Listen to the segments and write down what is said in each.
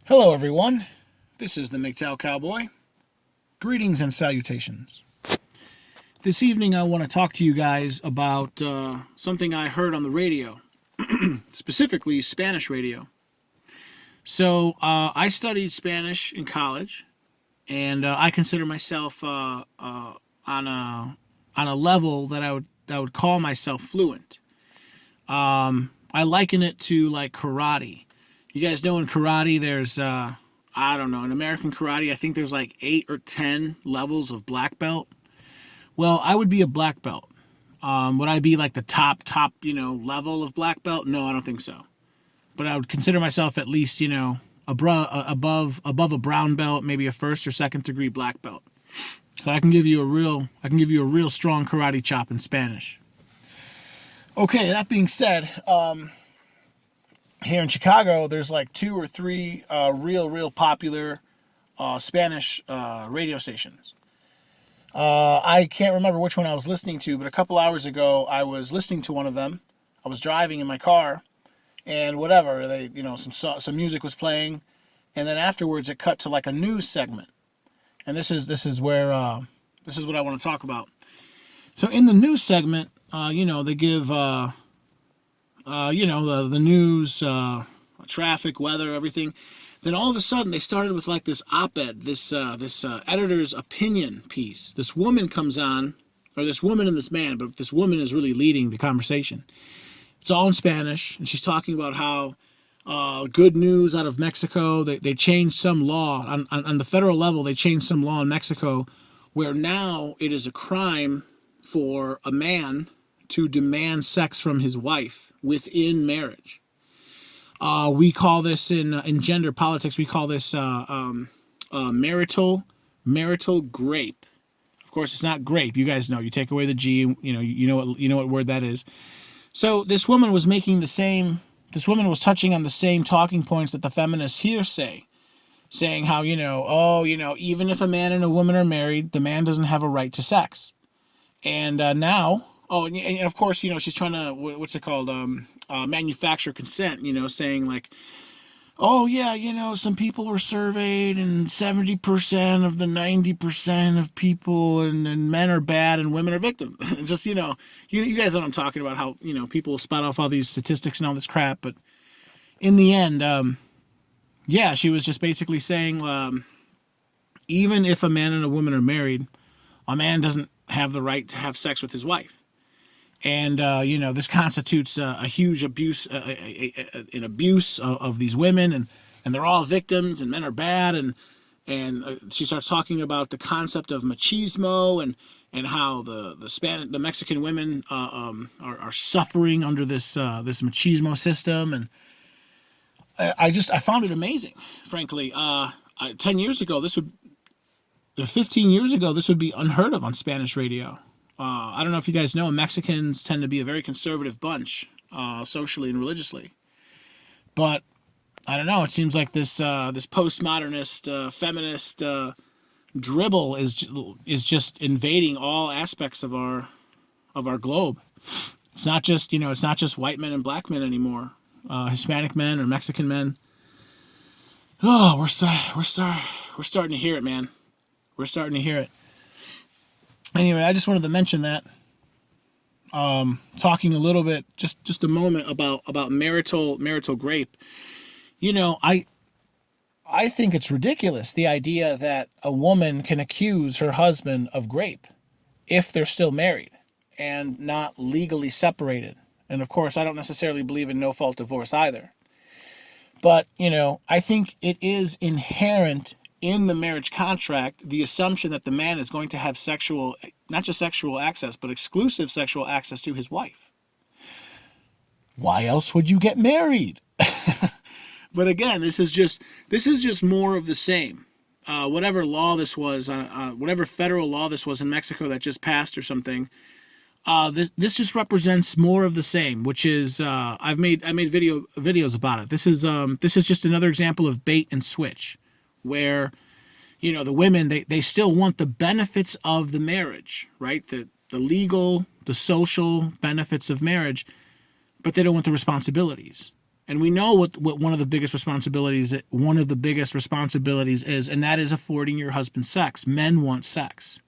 Hello, everyone. This is the Mgtow Cowboy. Greetings and salutations. This evening, I want to talk to you guys about something I heard on the radio, specifically Spanish radio. So, I studied Spanish in college, and I consider myself on a level that I would call myself fluent. I liken it to like karate. You guys know in karate, there's I don't know, in American karate, I think there's like 8 or 10 levels of black belt. Well, I would be a black belt. Would I be like the top, level of black belt? No, I don't think so. But I would consider myself at least, above a brown belt, maybe a first or second degree black belt. So I can give you a real strong karate chop in Spanish. Okay, that being said, here in Chicago, there's like 2 or 3 real popular Spanish radio stations. I can't remember which one I was listening to, but a couple hours ago, I was listening to one of them. I was driving in my car, and whatever, some music was playing, and then afterwards it cut to like a news segment, and this is what I want to talk about. So in the news segment, they give the news, traffic, weather, everything. Then all of a sudden they started with like this op-ed, this editor's opinion piece. This woman comes on, or this woman and this man, but this woman is really leading the conversation. It's all in Spanish, and she's talking about how good news out of Mexico. They changed some law on the federal level. They changed some law in Mexico where now it is a crime for a man to demand sex from his wife within marriage. We call this in gender politics. We call this marital grape. Of course, it's not grape. You guys know. You take away the G. You know what word that is. So this woman was making the same. This woman was touching on the same talking points that the feminists here say, saying how even if a man and a woman are married, the man doesn't have a right to sex. And now, and of course, she's trying to what's it called? Manufacture consent, saying like, some people were surveyed and 70% of the 90% of people and men are bad and women are victims. Just, you guys know what I'm talking about, how, people spout off all these statistics and all this crap. But in the end, she was just basically saying, even if a man and a woman are married, a man doesn't have the right to have sex with his wife. And, this constitutes a huge abuse, an abuse of these women, and they're all victims, and men are bad. And she starts talking about the concept of machismo and how the Mexican women are suffering under this machismo system. And I found it amazing, frankly. 15 years ago, this would be unheard of on Spanish radio. I don't know if you guys know, Mexicans tend to be a very conservative bunch, socially and religiously. But I don't know. It seems like this postmodernist, feminist dribble is just invading all aspects of our globe. It's not just white men and black men anymore. Hispanic men or Mexican men. Oh, we're starting to hear it, man. We're starting to hear it. Anyway, I just wanted to mention that. Talking a little bit, just a moment about marital grape. I think it's ridiculous, the idea that a woman can accuse her husband of grape if they're still married and not legally separated. And of course, I don't necessarily believe in no-fault divorce either. But, I think it is inherent in the marriage contract, the assumption that the man is going to have not just sexual access, but exclusive sexual access to his wife. Why else would you get married? But again, this is just more of the same. Whatever law this was, whatever federal law this was in Mexico that just passed or something, this just represents more of the same, which is I made videos about it. This is just another example of bait and switch, where the women they still want the benefits of the marriage, right? The legal, the social benefits of marriage, but they don't want the responsibilities. And we know what one of the biggest responsibilities is, and that is affording your husband sex. Men want sex.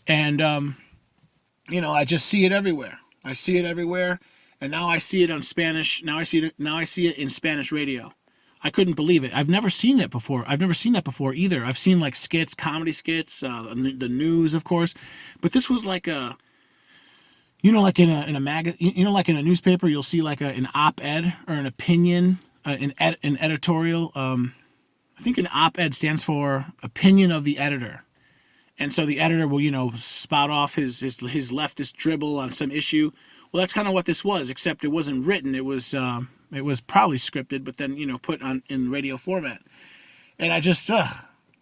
And I just see it everywhere. I see it everywhere, and now I see it on Spanish. Now I see it in Spanish radio. I couldn't believe it. I've never seen it before. I've never seen that before either. I've seen like skits, comedy skits, the news, of course, but this was like a, like in a like in a newspaper, you'll see like an op-ed or an opinion, an editorial. I think an op-ed stands for opinion of the editor. And so the editor will, spout off his leftist dribble on some issue. Well, that's kind of what this was, except it wasn't written. It was probably scripted, but then, put on in radio format. And I just, I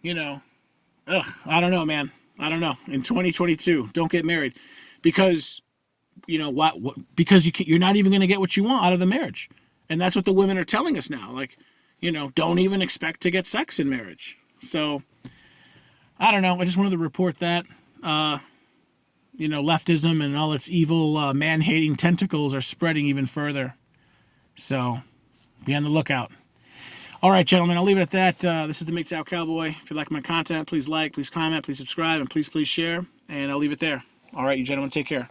don't know, man. I don't know. In 2022, don't get married because, because you're not even going to get what you want out of the marriage. And that's what the women are telling us now. Like, don't even expect to get sex in marriage. So, I don't know. I just wanted to report that, leftism and all its evil, man-hating tentacles are spreading even further. So, be on the lookout. All right, gentlemen, I'll leave it at that. This is the Mgtow Cowboy. If you like my content, please like, please comment, please subscribe, and please share. And I'll leave it there. All right, you gentlemen, take care.